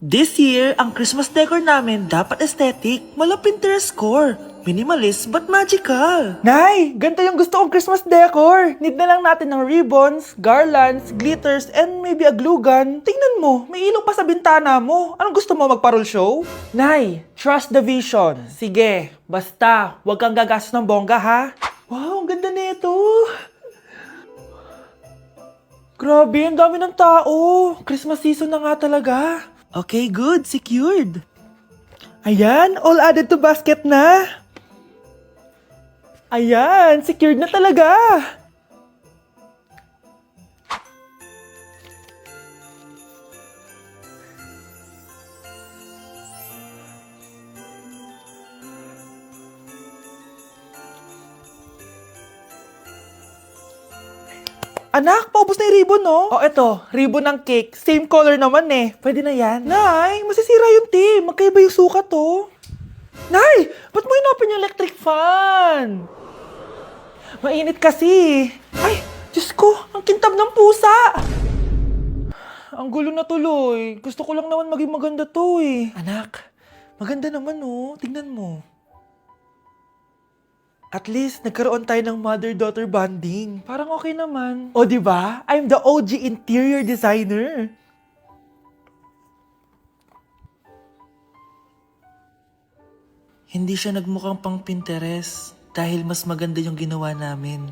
This year, ang Christmas decor namin dapat aesthetic, mala Pinterest score. Minimalist but magical. Nay, ganito yung gusto kong Christmas decor. Need na lang natin ng ribbons, garlands, glitters, and maybe a glue gun. Tingnan mo, may ilaw pa sa bintana mo. Anong gusto mo, magparol show? Nay, trust the vision. Sige, basta, huwag kang gagastos ng bongga ha. Wow, ang ganda nito. Grabe, ang dami ng tao. Christmas season na nga talaga. Okay, good. Secured. Ayan, all added to basket na. Ayan, secured na talaga. Anak, paubos na yung ribbon, no? Oh, eto, ribbon ng cake. Same color naman eh. Pwede na yan. Nay, masisira yung team. Magkaiba yung sukat, oh. Nay, ba't mo inopin yung electric fan? Mainit kasi. Ay, Diyos ko, ang kintab ng pusa. Ang gulo na tuloy. Gusto ko lang naman maging maganda to eh. Anak, maganda naman oh. Tingnan mo. At least, nagkaroon tayo ng mother-daughter bonding. Parang okay naman. O, di ba? I'm the OG interior designer. Hindi siya nagmukhang pang Pinterest dahil mas maganda yung ginawa namin.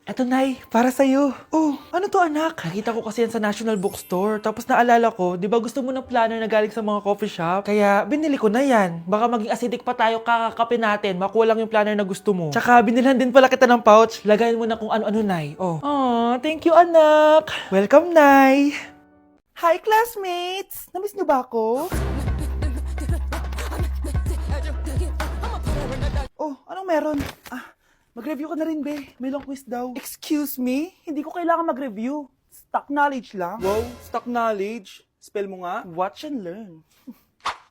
Eto, Nay, para sa'yo. Oh, ano to, anak? Nakita ko kasi yan sa National Bookstore. Tapos naalala ko, di ba gusto mo ng planner na galing sa mga coffee shop? Kaya binili ko na yan. Baka maging acidic pa tayo kakakape natin. Makuha lang yung planner na gusto mo. Tsaka binilhan din pala kita ng pouch. Lagayin mo na kung ano-ano, Nay. Oh. Aw, thank you, anak. Welcome, Nay. Hi, classmates! Namiss niyo ba ako? Oh, anong meron? Mag-review ka na rin, be. May long quiz daw. Excuse me? Hindi ko kailangan mag-review. Stock knowledge lang. Wow, stock knowledge. Spell mo nga. Watch and learn.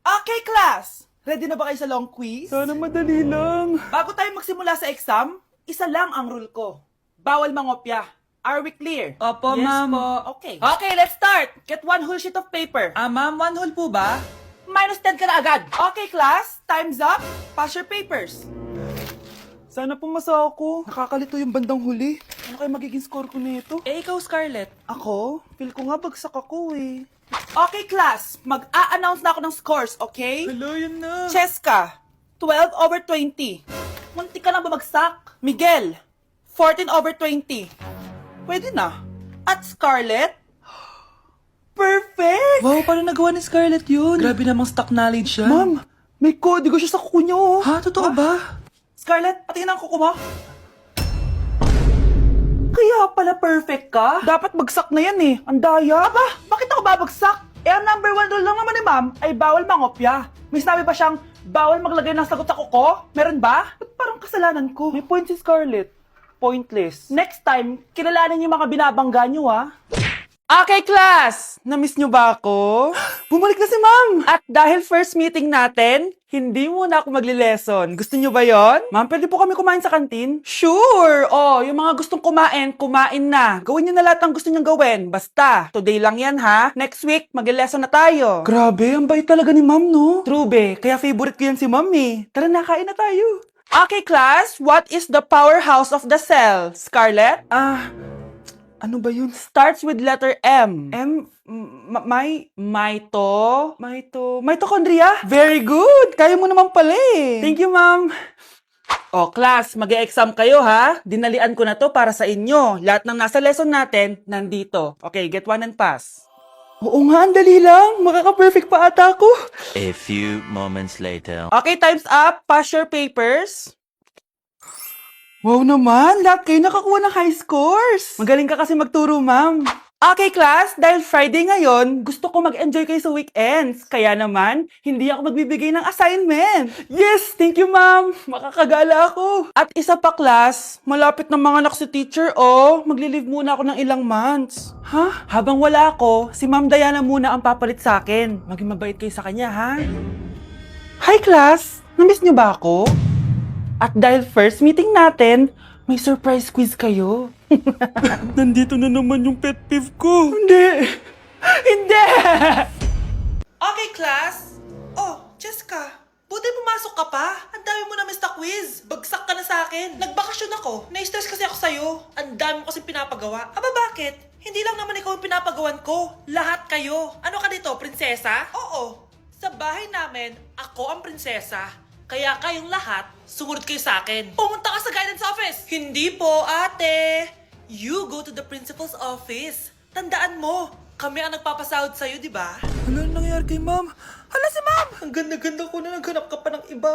Okay, class! Ready na ba kayo sa long quiz? Sana madali lang. Bago tayo magsimula sa exam, isa lang ang rule ko. Bawal mangopya. Are we clear? Opo, Yes ma'am. po. Okay. Okay, let's start. Get one whole sheet of paper. Ma'am, 1 whole po ba? Minus 10 ka na agad. Okay, class. Time's up. Pass your papers. Sana pumasa ako. Nakakalito yung bandang huli. Ano kaya magiging score ko nito? Ikaw, Scarlett. Ako? Feel ko nga bagsak ako eh. Okay, class. Mag-a-announce na ako ng scores, okay? Hello, yun na. Cheska, 12/20. Munti ka lang bumagsak. Miguel, 14/20. Pwede na. At Scarlett, perfect! Wow, paano nagawa ni Scarlett yun? Grabe namang stock knowledge siya. Ma'am, may kodigo siya sa kuko niya oh. Ha? Totoo ba? Scarlett, patingin ang kuko mo. Kaya pala perfect ka? Dapat bagsak na yan eh. Ang daya. Aba, bakit ako babagsak? Eh, ang number 1 rule lang naman ni ma'am ay bawal mangopya. May sinabi ba siyang bawal maglagay ng sagot sa kuko? Meron ba? Ba't parang kasalanan ko? May point si Scarlett. Pointless. Next time, kilalanin yung mga binabangga niyo ah. Okay, class! Namiss niyo ba ako? Bumalik na si ma'am! At dahil first meeting natin, hindi muna ako magli-lesson. Gusto niyo ba yon? Ma'am, pwede po kami kumain sa kantin? Sure! Oh, yung mga gustong kumain, kumain na. Gawin niyo na lahat ng gusto niyong gawin. Basta, today lang yan ha. Next week, magli-lesson na tayo. Grabe, ang bait talaga ni ma'am, no? True, be. Kaya favorite ko yan si ma'am eh. Tara na, kain na tayo. Okay, class. What is the powerhouse of the cell? Scarlett? Ano ba yun? Starts with letter M. Mitochondria? Very good! Kaya mo naman pala eh. Thank you, ma'am. O, class, mag-e-exam kayo ha. Dinalian ko na to para sa inyo. Lahat ng nasa lesson natin, nandito. Okay, get one and pass. Oo nga, ang dali lang. Makaka-perfect pa ata ako. A few moments later. Okay, time's up. Pass your papers. Wow naman, lahat kayo nakakuha ng high scores. Magaling ka kasi magturo, ma'am. Okay, class, dahil Friday ngayon, gusto ko mag-enjoy kayo sa weekends. Kaya naman, hindi ako magbibigay ng assignment. Yes, thank you, ma'am. Makakagala ako. At isa pa, class, malapit na mga anak si teacher, oh. Magli-leave muna ako ng ilang months. Ha? Habang wala ako, si Ma'am Diana muna ang papalit sa akin. Maging mabait kayo sa kanya, ha? Hi, class. Namiss niyo ba ako? At dahil first meeting natin, may surprise quiz kayo. Nandito na naman yung pet peeve ko. Hindi! Hindi! ka pa? Ang dami mo na miss na quiz. Bagsak ka na sa akin. Nagbakasyon ako. Na-stress kasi ako sa'yo. Ang dami mo kasi pinapagawa. Aba bakit? Hindi lang naman ikaw ang pinapagawan ko. Lahat kayo. Ano ka dito, prinsesa? Oo. Sa bahay namin, ako ang prinsesa. Kaya kayong lahat, sumunod kayo sa akin. Pumunta ka sa guidance office. Hindi po, ate. You go to the principal's office. Tandaan mo, kami ang nagpapasahod sa'yo, di ba? Ano nangyari kay ma'am? Hala si ma'am! Ang ganda-ganda ko na naghanap ka pa ng iba.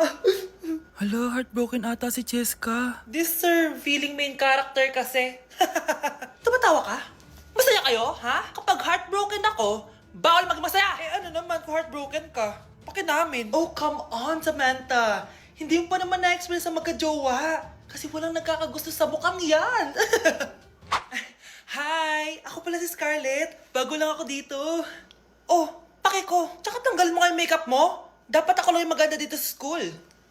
Hala, heartbroken ata si Cheska. This sir, feeling main character kasi. Tumatawa ka? Masaya kayo, ha? Kapag heartbroken ako, bawal maging masaya. Eh ano naman kung heartbroken ka? Paki namin. Oh, come on, Samantha. Hindi mo pa naman na-experience sa magka-jowa. Kasi walang nagkakagusto sa mukhang yan. Hi! Ako pala si Scarlett. Bago lang ako dito. Oh, paki ko. Tsaka tanggal mo nga yung makeup mo. Dapat ako lang yung maganda dito sa school.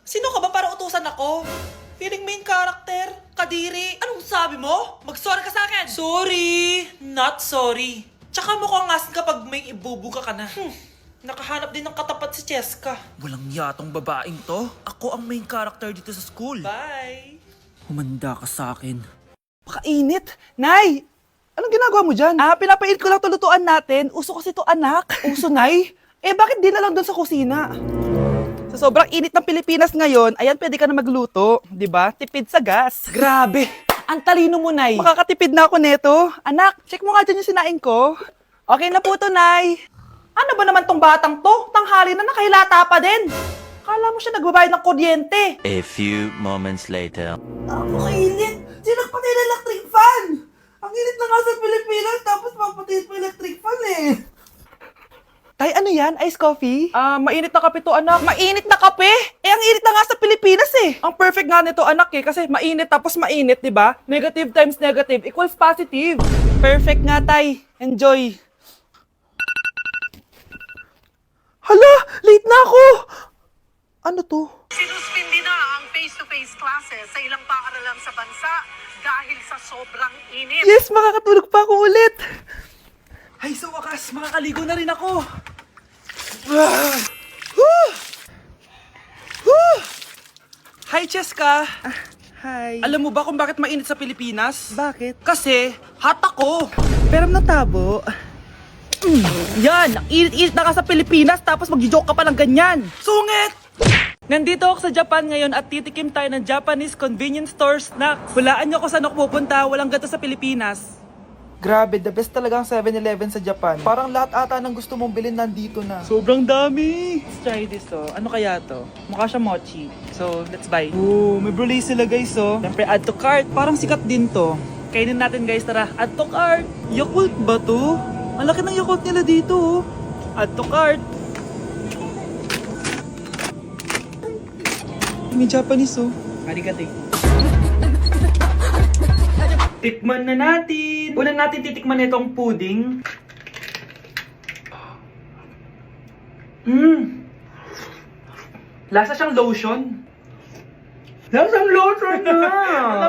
Sino ka ba para utusan ako? Feeling main character? Kadiri? Anong sabi mo? Mag-sorry ka sa akin! Sorry! Not sorry. Tsaka mukhang asin kapag may ibubuga ka na. Nakahanap din ng katapat si Cheska. Walang yatong babaeng to. Ako ang main character dito sa school. Bye! Humanda ka sa akin. Pakainit. Nay! Anong ginagawa mo dyan? Pinapainit ko lang to lutuan natin. Uso kasi to, anak. Uso, Nay? Bakit di na lang doon sa kusina? Sa sobrang init ng Pilipinas ngayon, ayan, pwede ka na magluto. Di ba? Tipid sa gas. Grabe! Ang talino mo, Nay. Makakatipid na ako neto. Anak, check mo nga dyan yung sinain ko. Okay na po to, Nay. Ano ba naman tong batang to? Tanghali na nakahilata pa din. Kala mo siya nagbabayad ng kuryente. A few moments later. Napakainit! Sinakpatay na electric fan! Ang init na nga sa Pilipinas, tapos papatayin pa electric fan eh! Tay, ano yan? Ice coffee? Mainit na kape to, anak. Mainit na kape? Ang init na nga sa Pilipinas eh. Ang perfect nga nito, anak eh. Kasi mainit tapos mainit, di ba? Negative times negative equals positive. Perfect nga, Tay. Enjoy. Hala! Late na ako! Ano to? Sinuspindi na ang face-to-face classes sa ilang paaralan sa bansa dahil sa sobrang init. Yes, makakatulog pa ako ulit. Ay, sa wakas, makakaligo na rin ako. Hi, Cheska! Hi. Alam mo ba kung bakit mainit sa Pilipinas? Bakit? Kasi, hot ako! Pero natabo. Yan! Ang init-init na ka sa Pilipinas tapos mag-joke ka pa ng ganyan. Sungit! Nandito ako sa Japan ngayon at titikim tayo ng Japanese convenience store snacks. Hulaan niyo kung saan ako pupunta, walang ganito sa Pilipinas. Grabe, the best talaga ang 7-Eleven sa Japan. Parang lahat ata ng gusto mong bilhin nandito na. Sobrang dami! Let's try this, oh. Ano kaya to? Mukha siya mochi. So, let's buy. Oh, may brulee sila, guys, oh. Siyempre, add to cart. Parang sikat din to. Kainin natin, guys, tara. Add to cart. Yakult ba to? Ang laki ng Yakult nila dito, oh. Add to cart. May Japanese, oh. Arigato. Tikman na natin. Una natin titikman itong pudding. Lasa siyang lotion. Lasang lotion na!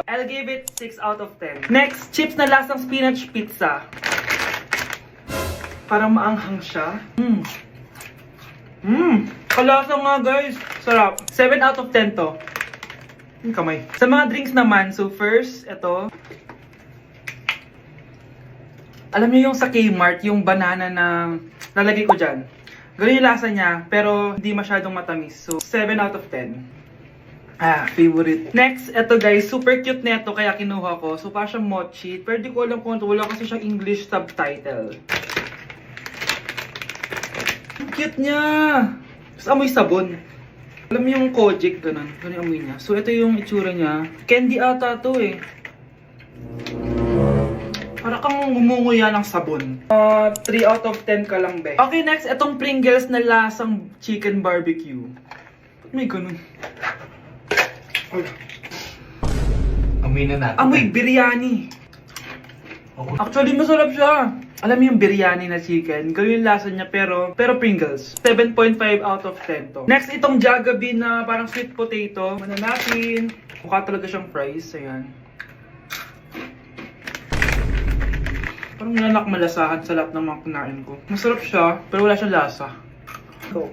I'll give it 6 out of 10. Next, chips na lasang spinach pizza. Parang maanghang siya. Kalasa nga, guys. Sarap. 7 out of 10 to. Yung kamay. Sa mga drinks naman, so first, ito. Alam niyo yung sa Kmart, yung banana na lalagay ko dyan. Ganun yung lasa niya, pero hindi masyadong matamis. So, 7 out of 10. Favorite. Next, ito guys, super cute na ito, kaya kinuha ko. So, parang siyang mochi. Pero di ko alam kung ito, wala kasi siyang English subtitle. Ang cute niya! Tapos amoy sabon. Alam mo yung Kojic, ganun. Ganun yung amoy niya. So, ito yung itsura niya. Candy ata to eh. Para kang ngumunguya ng sabon. 3 out of 10 ka lang, be. Okay, next, itong Pringles na lasang chicken barbecue. Ba't may ganun? Amoy na natin. Amoy biryani. Actually, masarap siya. Alam mo yung biryani na chicken, gawin yung lasa niya pero Pringles. 7.5 out of 10 to. Next, itong Jollibee na parang sweet potato. Ano natin? Mukha talaga siyang fries. Ayan. Parang nanak malasahan sa lahat ng mga kinain ko. Masarap siya, pero wala siyang lasa. Go.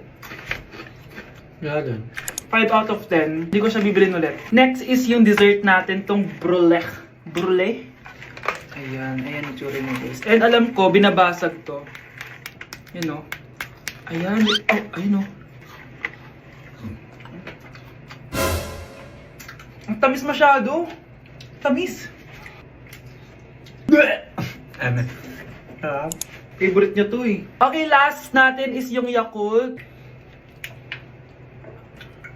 Yan. 5 out of 10. Hindi ko siya bibilin ulit. Next is yung dessert natin, tong brulee. Brulee? Ayan, ayan yung tsura niya guys. And alam ko, binabasag to. Yun o. Ayan, oh, ayun o. Ang tamis masyado. Tamis. Ano? Favorite niya to eh. Okay, last natin is yung Yakult.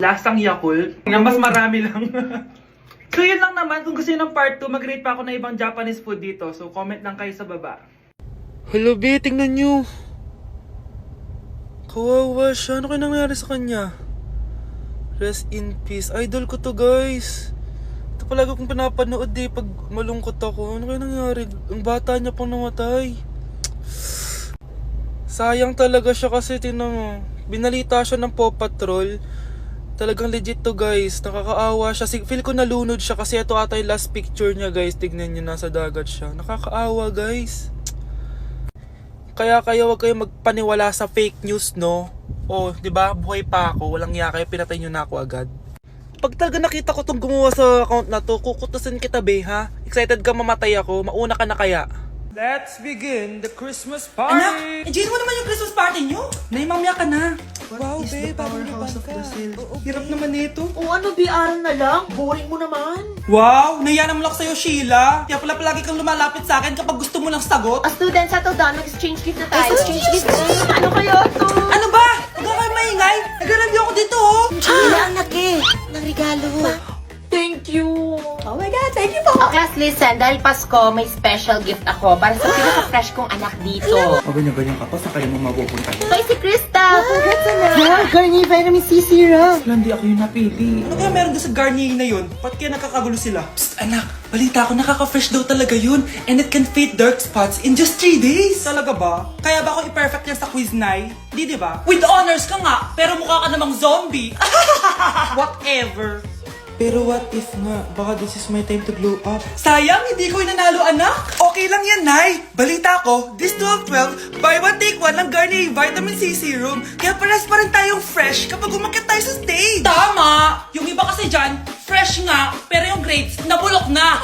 Lasang Yakult. Nga mas marami lang. So yun lang naman. Kung gusto nyo ng part 2, mag-rate pa ako ng ibang Japanese food dito. So comment lang kayo sa baba. Hello, be, tingnan nyo. Kawawa siya. Ano kaya nangyari sa kanya? Rest in peace. Idol ko to, guys. Ito palagi kong pinapanood eh pag malungkot ako. Ano kaya nangyari? Ang bata niya pang namatay. Sayang talaga siya kasi tinan mo. Binalita siya ng Paw Patrol. Talagang legit to, guys. Nakakaawa siya. Feel ko nalunod siya kasi ito ata yung last picture niya, guys. Tignan niyo, nasa dagat siya. Nakakaawa, guys. Kaya kayo wag kayo magpaniwala sa fake news, no? O, di ba? Buhay pa ako. Walang iya kayo. Pinatay niyo na ako agad. Pag talaga nakita ko tong gumawa sa account na to, kukutusin kita, be, ha? Excited ka mamatay ako. Mauna ka na kaya. Let's begin the Christmas party! Anak, enjoy mo naman yung Christmas party nyo. Naimamya ka na. Wow, babe, powerhouse of Brazil. Hirap naman nito. O ano, BR na lang? Boring mo naman. Wow, nahiya naman ako sa'yo, Sheila. Kaya pala palagi kang lumalapit sa akin kapag gusto mo ng sagot. Students at Odan, mag-exchange gift na tayo. Exchange gift na. Ano kayo to? Ano ba? Huwag ka kayo maingay. Nag-review ako dito, oh. Sheila, anak eh. Ng regalo. Thank you. Oh my God, thank you po. Oh, class, listen. Dahil Pasko, may special gift ako para sa pinaka-fresh kong anak dito. O ganyan-ganyan ka pa, saan kayo mo mapupunta? Ito ay si Krista. Congrats, anak. Yeah, Garnier Vitamin C Serum. Wala, hindi ako yung napili. Ano kaya meron doon sa Garnier na yun? Ba't kaya nakakagulo sila? Psst, anak, balita ko nakaka-fresh daw talaga yun. And it can fade dark spots in just 3 days. Talaga ba? Kaya ba ako i-perfect yan sa quiz, Nay? Di ba? With honors ka nga, pero mukha ka namang zombie. Whatever. Pero what if nga, baka this is my time to glow up. Sayang, hindi ko inanalo, anak. Okay lang yan, Nay. Balita ko, this 12-12, buy one take one ng Garnier Vitamin C Serum. Kaya pares pa rin tayong fresh kapag umakyat tayo sa stage. Tama! Yung iba kasi dyan, fresh nga, pero yung grades, nabulok na.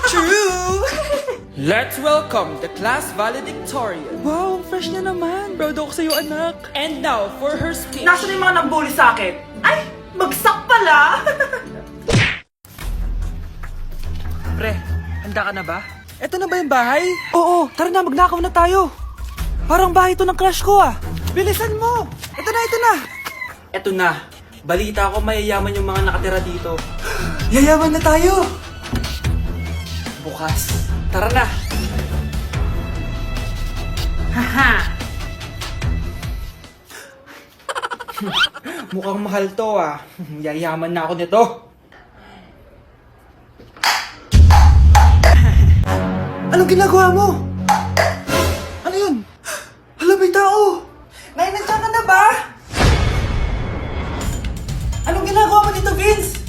True! Let's welcome the class valedictorian. Wow, ang fresh niya naman. Proud ako sa'yo, anak. And now, for her speech. Nasaan yung mga nag-bully sa akin? Ay, bagsak pala! Pre, handa ka na ba? Eto na ba yung bahay? Oo, tara na, magnakaw na tayo. Parang bahay to ng crush ko ah. Bilisan mo! Ito na, ito na! Eto na, balita ko mayayaman yung mga nakatira dito. Yayaman na tayo! Bukas. Tara na! Haha! Mukhang mahal to ah. Yayaman na ako nito. Anong ginagawa mo? Ano yun? Hala, may tao! Nay, nandiyan ka na ba? Anong ginagawa mo dito, Vince?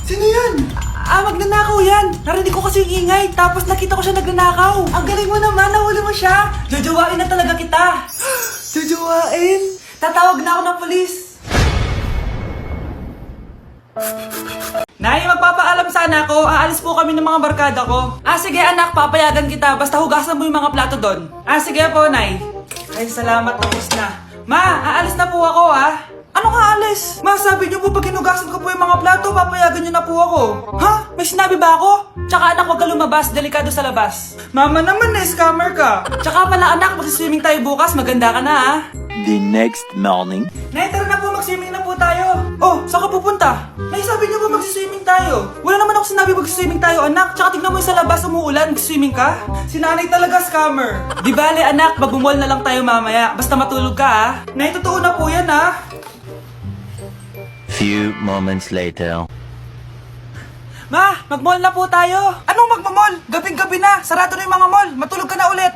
Sino yan? Magnanakaw yan. Narinig ko kasi yung ingay, tapos nakita ko siya nagnanakaw. Ang galing mo naman, nahuli mo siya. Jojowain na talaga kita. Jojowain? Tatawag na ako ng polis. Nay, magpapaalam sana ako. Aalis po kami ng mga barkada ko. Sige anak, papayagan kita. Basta hugasan mo yung mga plato doon. Sige po, Nay. Ay, salamat, tapos na. Ma, aalis na po ako, Ano nga alis? Ma, sabi niyo po pag hinugasan ko po yung mga plato, papayagan niyo na po ako. Ha? May sinabi ba ako? Tsaka anak, huwag ka lumabas. Delikado sa labas. Mama naman, scammer ka. Tsaka pala anak, magsiswimming tayo bukas. Maganda ka na, The next morning. Nay, tara na po, mag-swimming na po tayo. Oh, saan ka pupunta? Nay, sabi niyo ba mag-swimming tayo? Wala naman ako sinabi mag-swimming tayo, anak. Tsaka tignan mo yung sa labas, umuulan, mag-swimming ka? Si nanay talaga, scammer. Di bale, anak, mag-mall na lang tayo mamaya. Basta matulog ka, Nay, totoo na po yan, Few moments later. Ma, mag-mall na po tayo. Anong mag-mall? Gabing-gabi na. Sarado na yung mga mall. Matulog ka na ulit.